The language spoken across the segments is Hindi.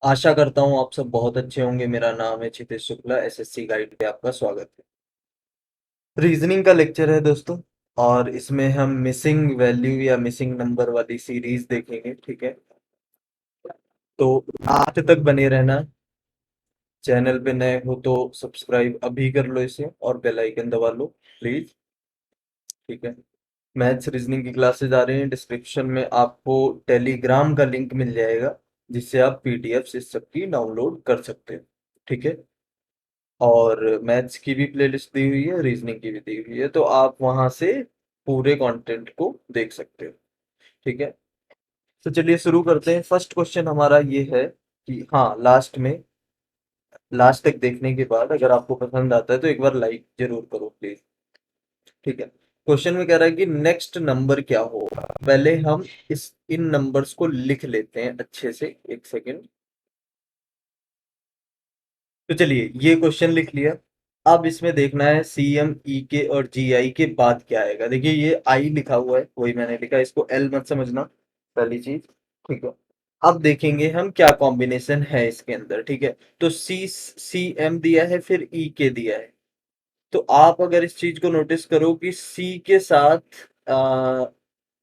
आशा करता हूँ आप सब बहुत अच्छे होंगे। मेरा नाम है क्षितिज शुक्ला। एसएससी गाइड पे आपका स्वागत है। रीजनिंग का लेक्चर है दोस्तों, और इसमें हम मिसिंग वैल्यू या मिसिंग नंबर वाली सीरीज देखेंगे। ठीक है, तो आठ तक बने रहना। चैनल पे नए हो तो सब्सक्राइब अभी कर लो इसे, और बेल आइकन दबा लो प्लीज। ठीक है, मैथ्स रीजनिंग की क्लासेस आ रही हैं। डिस्क्रिप्शन में आपको टेलीग्राम का लिंक मिल जाएगा, जिससे आप पीडीएफ इस सब की डाउनलोड कर सकते हो। ठीक है, और मैथ्स की भी प्लेलिस्ट दी हुई है, रीजनिंग की भी दी हुई है, तो आप वहां से पूरे कंटेंट को देख सकते हो। ठीक है, तो चलिए शुरू करते हैं। फर्स्ट क्वेश्चन हमारा ये है कि हाँ, लास्ट तक देखने के बाद अगर आपको पसंद आता है तो एक बार लाइक जरूर करो प्लीज। ठीक है, क्वेश्चन में कह रहा है कि नेक्स्ट नंबर क्या होगा। पहले हम इस इन नंबर्स को लिख लेते हैं अच्छे से, एक सेकेंड। तो चलिए, ये क्वेश्चन लिख लिया। अब इसमें देखना है सी एम ई के और जी आई के बाद क्या आएगा। देखिए, ये आई लिखा हुआ है, वही मैंने लिखा है, इसको एल मत समझना, पहली चीज। ठीक है, अब देखेंगे हम क्या कॉम्बिनेशन है इसके अंदर। ठीक है, तो सी एम दिया है, फिर ई के दिया है। तो आप अगर इस चीज को नोटिस करो कि सी के साथ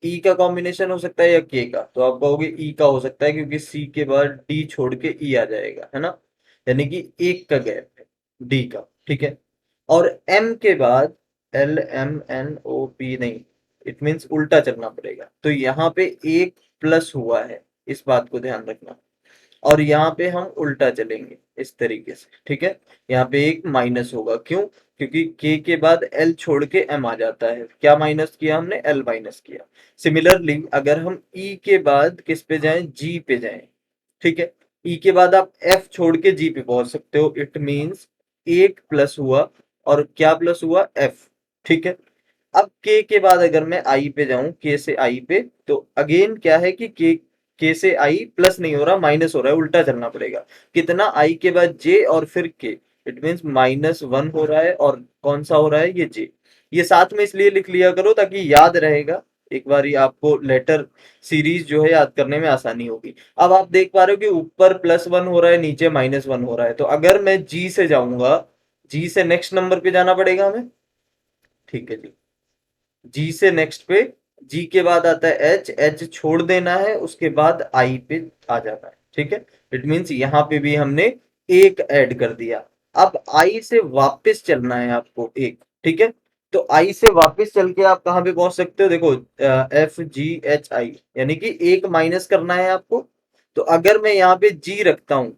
ई का कॉम्बिनेशन हो सकता है या के का, तो आप कहोगे ई का हो सकता है, क्योंकि सी के बाद डी छोड़ के ई आ जाएगा, है ना। यानी कि एक का गैप है डी का। ठीक है, और एम के बाद L M N O P नहीं, इट मीन्स उल्टा चलना पड़ेगा। तो यहाँ पे एक प्लस हुआ है, इस बात को ध्यान रखना। और यहाँ पे हम उल्टा चलेंगे इस तरीके से। ठीक है, यहाँ पे एक माइनस होगा, क्यों? क्योंकि के बाद एल छोड़ के एम आ जाता है। क्या माइनस किया हमने? एल माइनस किया। सिमिलरली अगर हम ई के बाद किस पे जाएं? जी पे जाएं। ठीक है, ई के बाद आप एफ छोड़ के जी पे पहुंच सकते हो। इट मींस एक प्लस हुआ, और क्या प्लस हुआ? एफ। ठीक है, अब के बाद अगर मैं आई पे जाऊं, के से आई पे, तो अगेन क्या है कि के से आई प्लस नहीं हो रहा, माइनस हो रहा है, उल्टा चलना पड़ेगा। कितना? आई के बाद जे और फिर के, इट मीन्स -1 हो रहा है। और कौन सा हो रहा है? ये जे। ये साथ में इसलिए लिख लिया करो ताकि याद रहेगा, एक बार ही आपको लेटर सीरीज जो है याद करने में आसानी होगी। अब आप देख पा रहे हो कि ऊपर +1 हो रहा है, नीचे -1 हो रहा है। तो अगर मैं जी से जाऊंगा, जी से नेक्स्ट नंबर पे जाना पड़ेगा हमें। ठीक है जी, जी से नेक्स्ट पे, जी के बाद आता है एच, एच छोड़ देना है, उसके बाद आई पे आ जाना है। ठीक है, इट मींस यहाँ पे भी हमने एक ऐड कर दिया। अब आई से वापस चलना है आपको एक। ठीक है, तो आई से वापस चल के आप कहाँ पे पहुंच सकते हो? देखो, एफ जी एच आई, यानी कि एक माइनस करना है आपको। तो अगर मैं यहाँ पे जी रखता हूं,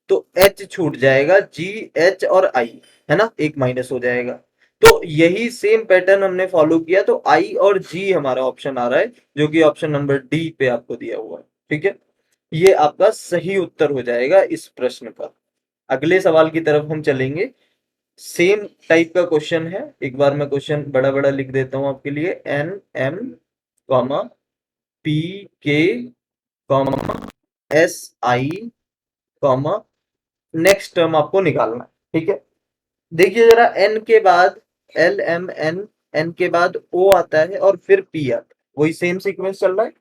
तो एच छूट जाएगा, जी एच और आई, है ना, एक माइनस हो जाएगा। तो यही सेम पैटर्न हमने फॉलो किया, तो आई और जी हमारा ऑप्शन आ रहा है, जो कि ऑप्शन नंबर डी पे आपको दिया हुआ है। ठीक है, ये आपका सही उत्तर हो जाएगा इस प्रश्न का। अगले सवाल की तरफ हम चलेंगे। सेम टाइप का क्वेश्चन है। एक बार मैं क्वेश्चन बड़ा बड़ा लिख देता हूं आपके लिए। एन एम कॉमा पी के comma S I comma next term आपको निकालना है। ठीक है, देखिए जरा, एन के बाद एल एम एन, एन के बाद ओ आता है, और फिर पी आता है। वही सेम सीक्वेंस चल रहा है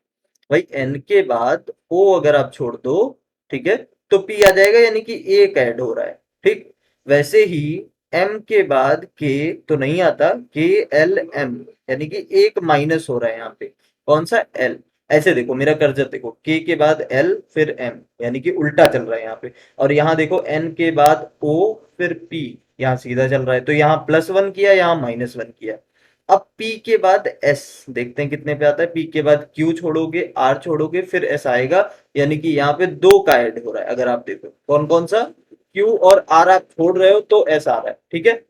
भाई। एन के बाद ओ अगर आप छोड़ दो, ठीक है, तो पी आ जाएगा, यानी कि एक ऐड हो रहा है। ठीक, वैसे ही एम के बाद के तो नहीं आता, के एल एम, यानी कि एक माइनस हो रहा है यहाँ पे। कौन सा? एल। ऐसे देखो, मेरा कर्सर देखो, के बाद एल फिर एम, यानी कि उल्टा चल रहा है यहाँ पे। और यहाँ देखो, एन के बाद ओ फिर पी, यहाँ सीधा चल रहा है। तो यहाँ +1 किया, यहाँ -1 किया। अब P के बाद S, देखते हैं कितने पे आता है। P के बाद Q छोड़ोगे, R छोड़ोगे, फिर S आएगा, यानी कि यहाँ पे दो का ऐड हो रहा है। अगर आप देखो कौन कौन सा, Q और R आप छोड़ रहे हो तो S आ रहा है। ठीक है,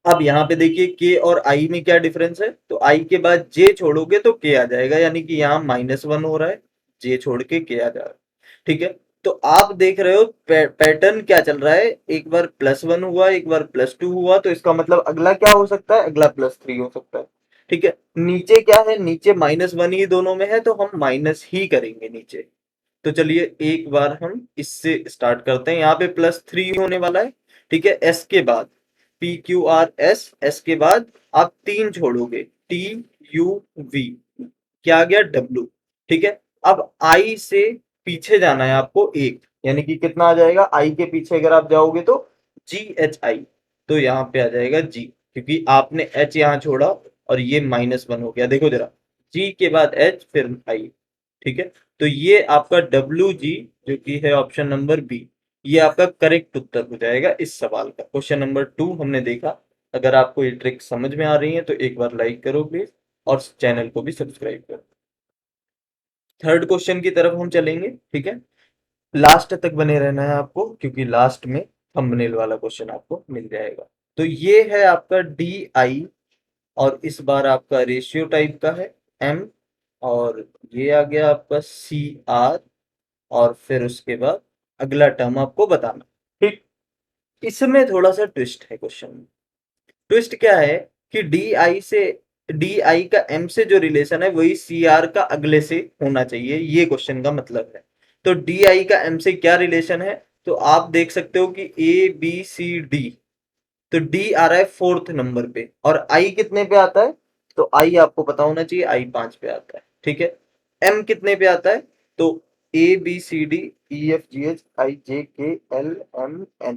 अब यहाँ पे देखिए K और I में क्या डिफरेंस है। तो I के बाद J छोड़ोगे तो K आ जाएगा, यानी कि यहाँ -1 हो रहा है, J छोड़ के K आ जा रहा है। ठीक है, तो आप देख रहे हो पैटर्न क्या चल रहा है। एक बार +1 हुआ, एक बार +2 हुआ, तो इसका मतलब अगला क्या हो सकता है? अगला +3 हो सकता है। ठीक है, नीचे क्या है? नीचे -1 ही दोनों में है, तो हम माइनस ही करेंगे नीचे। तो चलिए एक बार हम इससे स्टार्ट करते हैं। यहाँ पे +3 होने वाला है। ठीक है, एस के बाद P Q R S, S के बाद आप 3 छोड़ोगे, टी यू वी, क्या आ गया? डब्ल्यू। ठीक है, अब आई से पीछे जाना है आपको एक, यानी कि कितना आ जाएगा, आई के पीछे अगर आप जाओगे तो GHI, तो यहाँ पे आ जाएगा जी, क्योंकि आपने H यहाँ छोड़ा और ये -1 हो गया। देखो जरा, जी के बाद H फिर आई, ठीक है। तो ये आपका WG जो कि है ऑप्शन नंबर बी, ये आपका करेक्ट उत्तर हो जाएगा इस सवाल का। क्वेश्चन नंबर 2 हमने देखा। अगर आपको ये ट्रिक समझ में आ रही है तो एक बार लाइक करो प्लीज, और चैनल को भी सब्सक्राइब करो। थर्ड क्वेश्चन की तरफ हम चलेंगे, ठीक है। लास्ट तक बने रहना है आपको, क्योंकि लास्ट में थंबनेल वाला क्वेश्चन आपको मिल जाएगा। तो ये है आपका DI, और इस बार आपका रेशियो टाइप का है M, और ये आ गया आपका CR, और फिर उसके बाद अगला टर्म आपको बताना, ठीक। इसमें थोड़ा सा ट्विस्ट है क्वेश्चन में। ट्विस्ट क्या है कि डी आई का एम से जो रिलेशन है वही सी आर का अगले से होना चाहिए, ये क्वेश्चन का मतलब है। तो डी आई का एम से क्या रिलेशन है, तो आप देख सकते हो कि ABCD, तो डी आ रहा है 4th नंबर पे, और आई कितने पे आता है, तो आई आपको पता होना चाहिए, आई 5 पे आता है, ठीक है। एम कितने पे आता है, तो ABCDEFGHIJKLMN,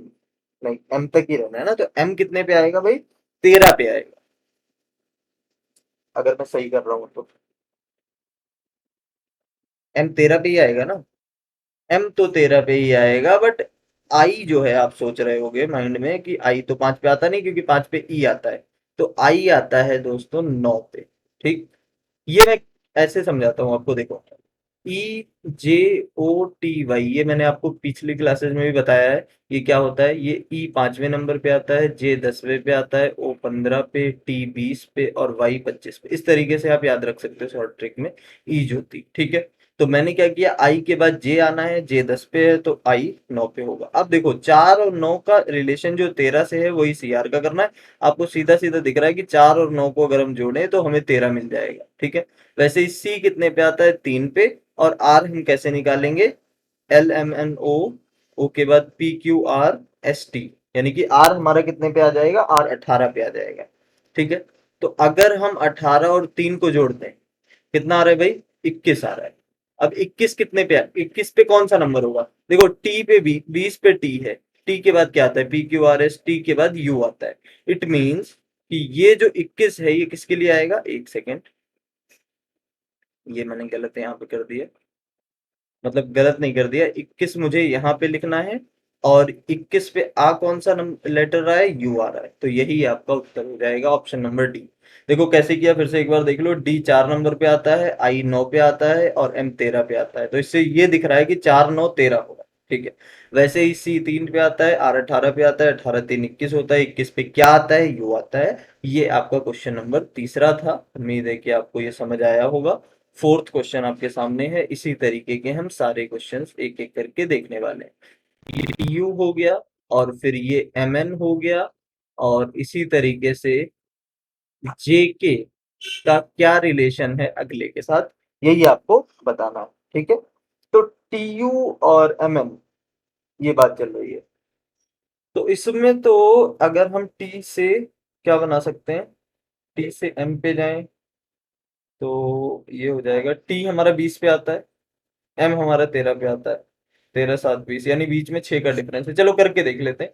नहीं एम तक ही रहना है ना, तो एम कितने पे आएगा भाई, 13 पे आएगा, अगर मैं सही कर रहा हूँ तो। एम 13 पे ही आएगा ना, एम तो 13 पे ही आएगा, बट आई जो है आप सोच रहे होगे माइंड में कि आई तो 5 पे आता नहीं, क्योंकि 5 पे ई आता है, तो आई आता है दोस्तों 9 पे, ठीक। ये मैं ऐसे समझाता हूँ आपको, देखो, EJOTY, ये मैंने आपको पिछली क्लासेस में भी बताया है, ये क्या होता है, ये ई 5वें नंबर पे आता है, जे 10वें पे आता है, ओ 15 पे, टी 20 पे, और वाई 25 पे। इस तरीके से आप याद रख सकते हो शॉर्ट ट्रिक में ई ज्योति, ठीक है। तो मैंने क्या किया, आई के बाद जे आना है, जे 10 पे है तो आई 9 पे होगा। अब देखो 4 और 9 का रिलेशन जो 13 से है वही सी आर का करना है। आपको सीधा सीधा दिख रहा है कि 4 और 9 को अगर हम जोड़े तो हमें 13 मिल जाएगा, ठीक है। वैसे ही सी कितने पे आता है, 3 पे, और आर हम कैसे निकालेंगे, LMNO, ओ के बाद PQRST, यानी कि आर हमारा कितने पे आ जाएगा, आर 18 पे आ जाएगा, ठीक है। तो अगर हम 18 और 3 को जोड़ते हैं, कितना आ रहा है भाई, 21 आ रहा है। अब 21 कितने पे है, 21 पे कौन सा नंबर होगा, देखो टी पे भी 20 पे टी है, टी के बाद क्या आता है, PQRS, टी के बाद यू आता है। इट मीन्स कि ये जो 21 है ये किसके लिए आएगा, एक सेकेंड, ये मैंने गलत यहाँ पे कर दिया, मतलब गलत नहीं कर दिया, 21 मुझे यहाँ पे लिखना है, और 21 पे आ कौन सा लेटर रहा है, यू आ रहा है, तो यही आपका उत्तर हो जाएगा ऑप्शन नंबर डी। देखो कैसे किया, फिर से एक बार देख लो, डी 4 नंबर पे आता है, आई 9 पे आता है, और एम 13 पे आता है, तो इससे ये दिख रहा है कि 4 9 13 होगा, ठीक है। वैसे ही सी 3 पे आता है, आर 18 पे आता है, 18 3 21 होता है, 21 पे क्या आता है, यू आता है। ये आपका क्वेश्चन नंबर तीसरा था। उम्मीद है कि आपको ये समझ आया होगा। फोर्थ क्वेश्चन आपके सामने है, इसी तरीके के हम सारे क्वेश्चंस एक एक करके देखने वाले हैं। ये यू हो गया, और फिर ये MN हो गया, और इसी तरीके से JK का क्या रिलेशन है अगले के साथ, यही आपको बताना है, ठीक है। तो TU और MN, ये बात चल रही है। तो इसमें तो अगर हम T से क्या बना सकते हैं, T से M पे जाएं, तो ये हो जाएगा, T हमारा 20 पे आता है, एम हमारा 13 पे आता है, 13 7 20, यानी बीच में 6 का डिफरेंस है। चलो करके देख लेते हैं।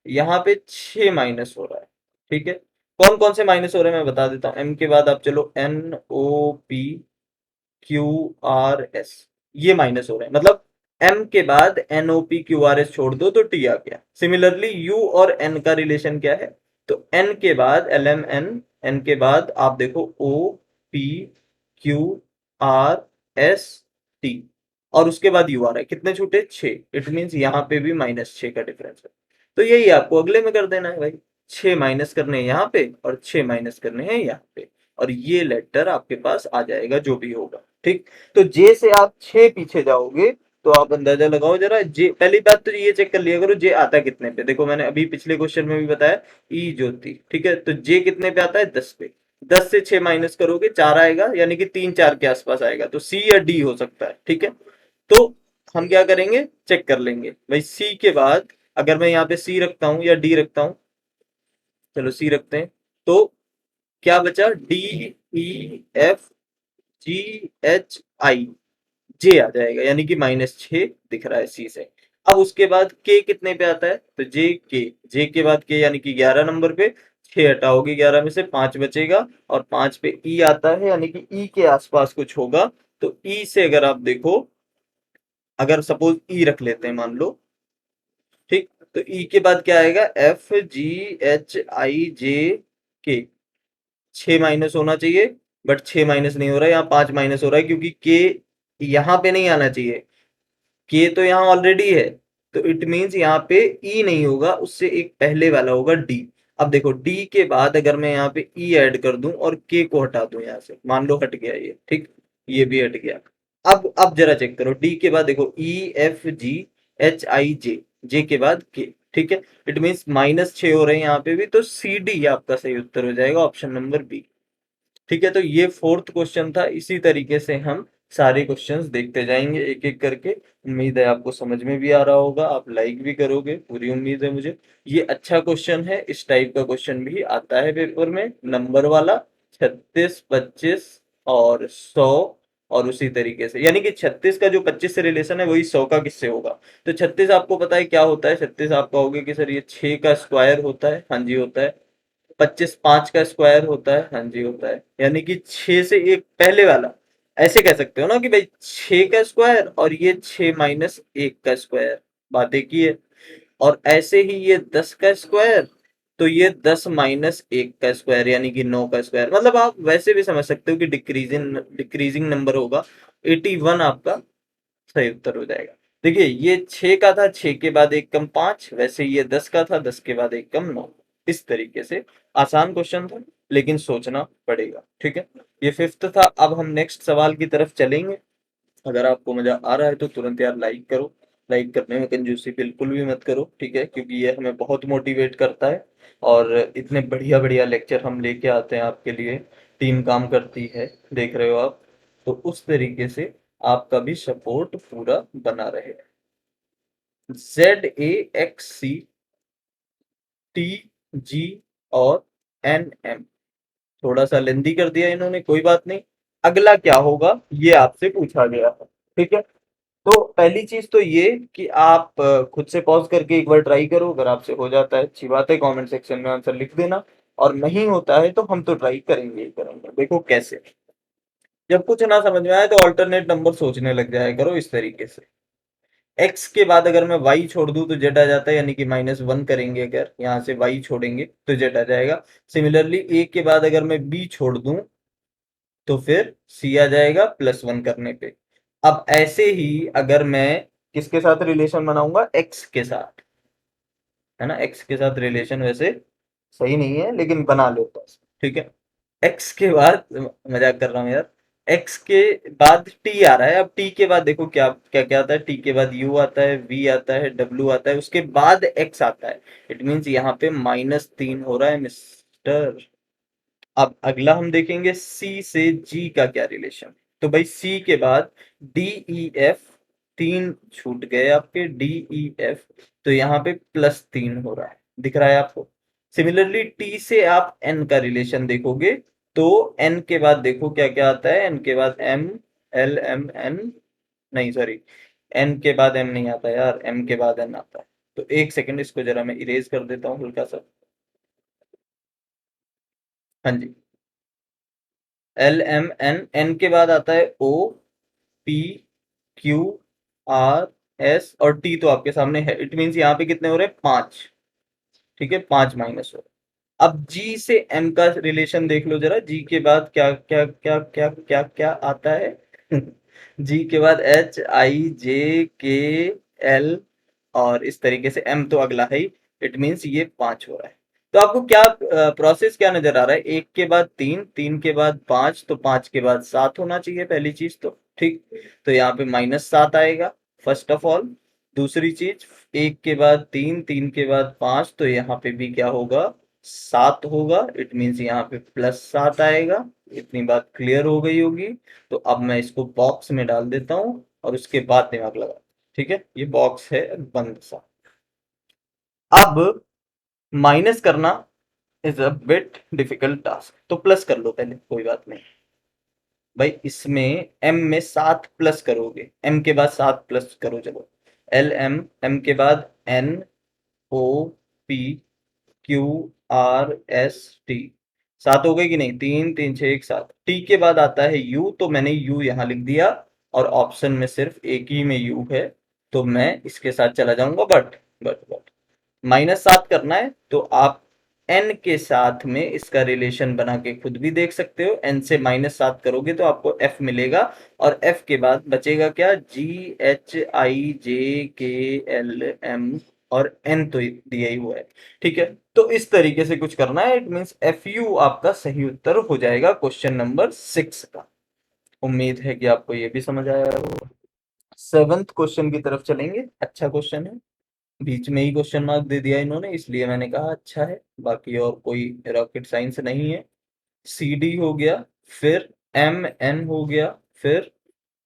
यहाँ पे 6 माइनस हो रहा है, ठीक है। कौन कौन से माइनस हो रहे हैं मैं बता देता हूँ। एम के बाद आप चलो NOPQRS, ये माइनस हो रहे हैं, मतलब एम के बाद NOPQRS छोड़ दो तो टी आ गया। सिमिलरली यू और एन का रिलेशन क्या है, तो एन के बाद LMN, एन के बाद आप देखो OPQRST, और उसके बाद यू आ रहा है, कितने छूटे, 6। इट मीन्स यहाँ पे भी -6 का डिफरेंस है। तो यही आपको अगले में कर देना है भाई, 6 माइनस करने हैं यहाँ पे, और 6 माइनस करने हैं यहाँ पे, और ये लेटर आपके पास आ जाएगा जो भी होगा, ठीक। तो जे से आप 6 पीछे जाओगे, तो आप अंदाजा लगाओ जरा, जे पहली बात तो ये चेक कर लिया करो, जे आता कितने पे, देखो मैंने अभी पिछले क्वेश्चन में भी बताया, ई ज्योति, ठीक है। तो जे कितने पे आता है, 10 पे, 10 से 6 माइनस करोगे 4 आएगा, यानी कि 3 4 के आसपास आएगा, तो सी या डी हो सकता है, ठीक है। तो हम क्या करेंगे, चेक कर लेंगे भाई, सी के बाद अगर मैं यहाँ पे सी रखता हूँ या डी रखता हूँ, चलो सी रखते हैं, तो क्या बचा, DEFGHI, जे आ जाएगा, यानी कि -6 दिख रहा है सी से। अब उसके बाद के कितने पे आता है, तो जे के बाद के यानी कि 11 नंबर पे, 6 हटाओगे 11 में से 5 बचेगा, और 5 पे ई आता है, यानी कि ई के आसपास कुछ होगा। तो ई से अगर आप देखो, अगर सपोज ई रख लेते हैं मान लो, ठीक, तो ई के बाद क्या आएगा, एफ जी एच आई जे के, 6 माइनस होना चाहिए, बट 6 माइनस नहीं हो रहा है, यहाँ 5 माइनस हो रहा है, क्योंकि के यहाँ पे नहीं आना चाहिए, के तो यहाँ ऑलरेडी है, तो इट मीन्स यहाँ पे ई नहीं होगा, उससे एक पहले वाला होगा डी। अब देखो डी के बाद अगर मैं यहाँ पे ई ऐड कर दूं और के को हटा दूं यहाँ से, मान लो हट गया ये, ठीक, ये भी हट गया। अब जरा चेक करो, डी के बाद देखो E F G H I जे, जे के बाद के, ठीक है, इट मीन्स -6 हो रहे हैं यहाँ पे भी, तो सी डी आपका सही उत्तर हो जाएगा, ऑप्शन नंबर बी। ठीक है, तो ये फोर्थ क्वेश्चन था। इसी तरीके से हम सारे क्वेश्चंस देखते जाएंगे एक एक करके। उम्मीद है आपको समझ में भी आ रहा होगा, आप लाइक भी करोगे, पूरी उम्मीद है मुझे। ये अच्छा क्वेश्चन है, इस टाइप का क्वेश्चन भी आता है पेपर में, नंबर वाला, 36, 25 और 100, और उसी तरीके से, यानी कि 36 का जो 25 से रिलेशन है वही 100 का किससे होगा। तो 36 आपको पता है क्या होता है, 36 आप कहोगे कि सर ये 6 का स्क्वायर होता है, हाँ जी होता है। 25 5 का स्क्वायर होता है, हाँ जी होता है, यानी कि 6 से एक पहले वाला, ऐसे कह सकते हो ना कि भाई 6 का स्क्वायर और ये 6 माइनस 1 का स्क्वायर, बात एक ही है। और ऐसे ही ये 10 का स्क्वायर, तो ये 10 माइनस 1 का स्क्वायर, यानी कि 9 का स्क्वायर। मतलब आप वैसे भी समझ सकते हो कि डिक्रीजिंग डिक्रीजिंग नंबर होगा, 81 आपका सही उत्तर हो जाएगा। देखिए ये 6 का था, 6 के बाद एक कम 5, वैसे ये 10 का था, 10 के बाद एक कम 9। इस तरीके से आसान क्वेश्चन था, लेकिन सोचना पड़ेगा, ठीक है। ये फिफ्थ था। अब हम नेक्स्ट सवाल की तरफ चलेंगे। अगर आपको मजा आ रहा है तो तुरंत यार लाइक करो, लाइक करने में कंजूसी बिल्कुल भी मत करो, ठीक है, क्योंकि ये हमें बहुत मोटिवेट करता है, और इतने बढ़िया बढ़िया लेक्चर हम लेके आते हैं आपके लिए, टीम काम करती है, देख रहे हो आप, तो उस तरीके से आपका भी सपोर्ट पूरा बना रहे। ZAXC TG और NM, थोड़ा सा लेंदी कर दिया इन्होंने, कोई बात नहीं। अगला क्या होगा ये आपसे पूछा गया है, ठीक है। तो पहली चीज तो ये कि आप खुद से पॉज करके एक बार ट्राई करो, अगर आपसे हो जाता है अच्छी बात है, कमेंट सेक्शन में आंसर लिख देना, और नहीं होता है तो हम तो ट्राई करेंगे ही करेंगे। देखो कैसे, जब कुछ ना समझ में आए तो ऑल्टरनेट नंबर सोचने लग जाया करो इस तरीके से। एक्स के बाद अगर मैं वाई छोड़ दूं तो जेड आ जाता है, यानी कि -1 करेंगे, अगर यहाँ से वाई छोड़ेंगे तो जेड आ जाएगा। सिमिलरली ए के बाद अगर मैं बी छोड़ दूं तो फिर सी आ जाएगा +1 करने पे। अब ऐसे ही अगर मैं किसके साथ रिलेशन बनाऊंगा, एक्स के साथ, है ना, एक्स के साथ रिलेशन वैसे सही नहीं है लेकिन बना लेता हूं, ठीक है। एक्स के बाद, मजाक कर रहा हूँ यार, एक्स के बाद टी आ रहा है। अब टी के बाद देखो क्या क्या क्या आता है, टी के बाद यू आता है, वी आता है, डब्ल्यू आता है, उसके बाद एक्स आता है। इट मीन्स यहाँ पे -3 हो रहा है मिस्टर। अब अगला हम देखेंगे सी से जी का क्या रिलेशन। तो भाई सी के बाद डी ई एफ, 3 छूट गए आपके, डी ई एफ, तो यहाँ पे +3 हो रहा है, दिख रहा है आपको। सिमिलरली टी से आप एन का रिलेशन देखोगे, तो एन के बाद देखो क्या क्या आता है, एन के बाद एम, एल एम एन, नहीं सॉरी, एन के बाद एम नहीं आता यार, एम के बाद एन आता है। तो एक सेकंड, इसको जरा मैं इरेज कर देता हूँ हल्का सा। हाँ जी, एल एम एन, एन के बाद आता है ओ, पी, क्यू, आर, एस, और टी तो आपके सामने है। इट मीन्स यहाँ पे कितने हो रहे हैं, 5, ठीक है, 5 माइनस हो रहे हैं। अब जी से एम का रिलेशन देख लो जरा, जी के बाद क्या क्या क्या क्या क्या क्या आता है जी के बाद एच आई जे के एल, और इस तरीके से एम तो अगला है ही। इट मीन्स ये 5 हो रहा है। तो आपको क्या प्रोसेस क्या नजर आ रहा है, एक के बाद 3, 3 के बाद 5, तो 5 के बाद 7 होना चाहिए पहली चीज तो, ठीक। तो यहाँ पे -7 आएगा फर्स्ट ऑफ ऑल। दूसरी चीज, एक के बाद 3, 3 के बाद 5, तो यहाँ पे भी क्या होगा, 7 होगा। इट मीन्स यहाँ पे +7 आएगा। इतनी बात क्लियर हो गई होगी। तो अब मैं इसको बॉक्स में डाल देता हूँ, और उसके बाद दिमाग लगा, ठीक है, ये बॉक्स है बंद सा। अब माइनस करना is a bit difficult task, तो प्लस कर लो पहले, कोई बात नहीं। भाई इसमें m में 7 प्लस करोगे, m के बाद 7 प्लस करो, चलो एल एम, m के बाद n o p q r s t, 7 हो गए कि नहीं, 3 3 6 1 7। t के बाद आता है u, तो मैंने u यहाँ लिख दिया, और ऑप्शन में सिर्फ एक ही में u है, तो मैं इसके साथ चला जाऊंगा। बट -7 करना है तो आप n के साथ में इसका रिलेशन बना के खुद भी देख सकते हो। n से -7 करोगे तो आपको f मिलेगा, और f के बाद बचेगा क्या, g h i j k l m, और n तो दिया ही हुआ है। ठीक है, तो इस तरीके से कुछ करना है, इट मीन्स एफ यू आपका सही उत्तर हो जाएगा क्वेश्चन नंबर 6 का। उम्मीद है कि आपको ये भी समझ आया होगा। 7th क्वेश्चन की तरफ चलेंगे। अच्छा क्वेश्चन है, बीच में ही क्वेश्चन मार्क दे दिया इन्होंने, इसलिए मैंने कहा अच्छा है, बाकी और कोई रॉकेट साइंस नहीं है। सी डी हो गया, फिर एम एन हो गया, फिर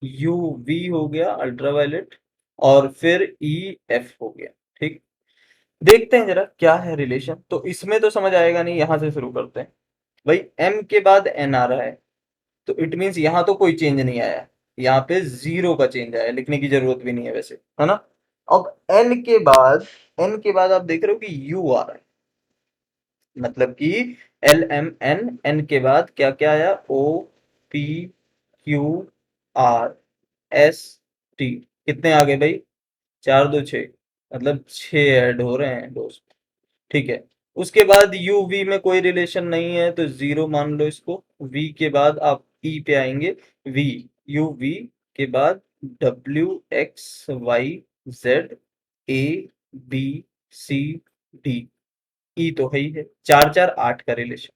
यू वी हो गया अल्ट्रावायलेट, और फिर ई एफ हो गया। ठीक, देखते हैं जरा क्या है रिलेशन। तो इसमें तो समझ आएगा नहीं, यहां से शुरू करते हैं। भाई एम के बाद एन आ रहा है, तो इट मीन्स यहाँ तो कोई चेंज नहीं आया, यहाँ पे जीरो का चेंज आया, लिखने की जरूरत भी नहीं है वैसे, है ना। अब एन के बाद आप देख रहे हो कि यू आ रहा है, मतलब कि एल एम एन, एन के बाद क्या क्या आया, O P Q R S T, कितने आ गए भाई, 4 2 6, मतलब 6 ऐड हो रहे हैं दोस्त। ठीक है, उसके बाद यू वी में कोई रिलेशन नहीं है, तो जीरो मान लो इसको। वी के बाद आप ई पे आएंगे, वी, यू वी के बाद W X Y Z A B C D, E तो है ही है, 4 4 8 का रिलेशन,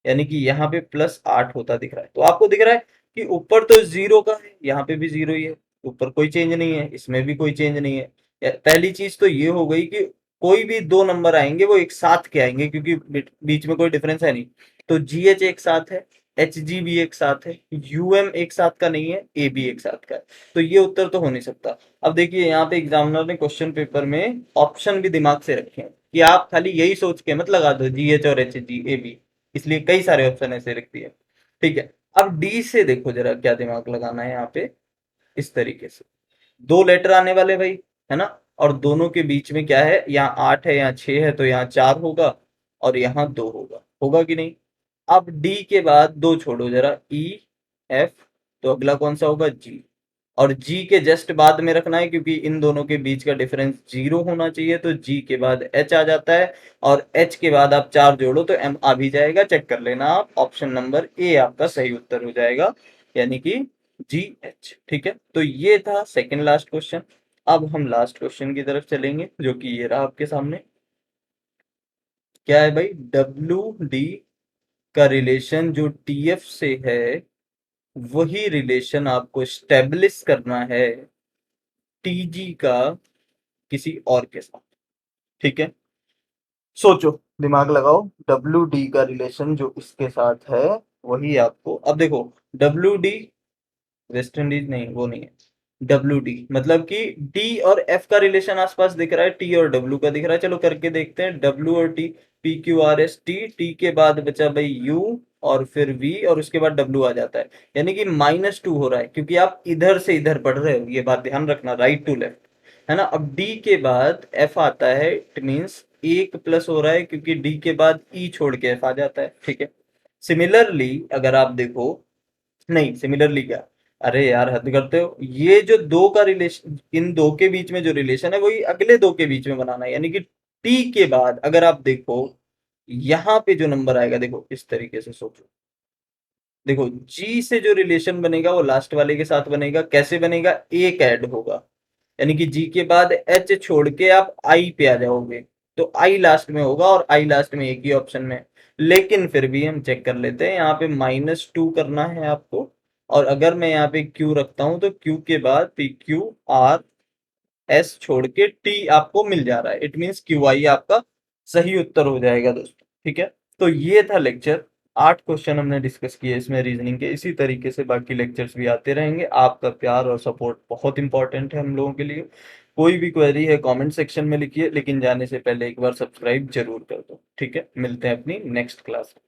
यानी कि यहाँ पे +8 होता दिख रहा है। तो आपको दिख रहा है कि ऊपर तो जीरो का है, यहाँ पे भी जीरो ही है, ऊपर कोई चेंज नहीं है, इसमें भी कोई चेंज नहीं है। पहली चीज तो ये हो गई कि कोई भी दो नंबर आएंगे वो एक साथ के आएंगे, क्योंकि बीच में कोई डिफरेंस है नहीं। तो जी एच एक साथ है, एच जी भी एक साथ है, यू एम एक साथ का नहीं है, ए भी एक साथ का है, तो ये उत्तर तो हो नहीं सकता। अब देखिए यहाँ पे एग्जामिनर ने क्वेश्चन पेपर में ऑप्शन भी दिमाग से रखे हैं, कि आप खाली यही सोच के मत लगा दो जी एच और एच जी ए बी, इसलिए कई सारे ऑप्शन ऐसे रख दिए। ठीक है, अब डी से देखो जरा क्या दिमाग लगाना है यहाँ पे, इस तरीके से दो लेटर आने वाले भाई, है ना, और दोनों के बीच में क्या है, यहाँ 8 है, यहाँ 6 है, तो यहाँ 4 होगा, और यहाँ 2 होगा, होगा कि नहीं। अब डी के बाद दो छोड़ो जरा, ई एफ, तो अगला कौन सा होगा, जी, और जी के जस्ट बाद में रखना है, क्योंकि इन दोनों के बीच का डिफरेंस जीरो होना चाहिए, तो जी के बाद एच आ जाता है, और एच के बाद आप 4 जोड़ो तो एम आ भी जाएगा, चेक कर लेना आप, ऑप्शन नंबर ए आपका सही उत्तर हो जाएगा, यानी कि जी एच। ठीक है, तो ये था सेकंड लास्ट क्वेश्चन। अब हम लास्ट क्वेश्चन की तरफ चलेंगे, जो कि ये रहा आपके सामने। क्या है भाई, डब्ल्यू डी का रिलेशन जो टी एफ से है, वही रिलेशन आपको स्टेब्लिश करना है टी जी का किसी और के साथ। ठीक है, सोचो, दिमाग लगाओ, डब्ल्यू डी का रिलेशन जो इसके साथ है, वही आपको, अब देखो, डब्ल्यू डी वेस्ट इंडीज नहीं, वो नहीं है, डब्ल्यू डी मतलब कि डी और एफ का रिलेशन आसपास दिख रहा है, टी और डब्ल्यू का दिख रहा है, चलो करके देखते हैं, डब्ल्यू और T, P Q R S T, T के बाद बचा भाई यू, और फिर वी, और उसके बाद डब्ल्यू आ जाता है, यानी कि -2 हो रहा है, क्योंकि आप इधर से इधर बढ़ रहे हो, ये बात ध्यान रखना, राइट टू लेफ्ट, है ना। अब डी के बाद एफ आता है, इट मीन्स एक प्लस हो रहा है, क्योंकि डी के बाद ई छोड़ के एफ आ जाता है। ठीक है, सिमिलरली अगर आप देखो, नहीं सिमिलरली क्या, अरे यार हद करते हो, ये जो दो का रिलेशन, इन दो के बीच में जो रिलेशन है वही अगले दो के बीच में बनाना है, यानी कि टी के बाद अगर आप देखो, यहाँ पे जो नंबर आएगा, देखो इस तरीके से सोचो, देखो जी से जो रिलेशन बनेगा वो लास्ट वाले के साथ बनेगा, कैसे बनेगा, एक ऐड होगा, यानी कि जी के बाद एच छोड़ के आप आई पे आ जाओगे, तो आई लास्ट में होगा, और आई लास्ट में एक ही ऑप्शन में, लेकिन फिर भी हम चेक कर लेते हैं, यहाँ पे -2 करना है आपको, और अगर मैं यहाँ पे क्यू रखता हूं, तो क्यू के बाद पी क्यू आर एस छोड़ के टी आपको मिल जा रहा है, इट मीन्स क्यू आई आपका सही उत्तर हो जाएगा दोस्तों। ठीक है, तो ये था लेक्चर, 8 क्वेश्चन हमने डिस्कस किए इसमें रीजनिंग के, इसी तरीके से बाकी लेक्चर्स भी आते रहेंगे। आपका प्यार और सपोर्ट बहुत इंपॉर्टेंट है हम लोगों के लिए। कोई भी क्वेरी है कमेंट सेक्शन में लिखिए, लेकिन जाने से पहले एक बार सब्सक्राइब जरूर कर दो। ठीक है, मिलते हैं अपनी नेक्स्ट क्लास में।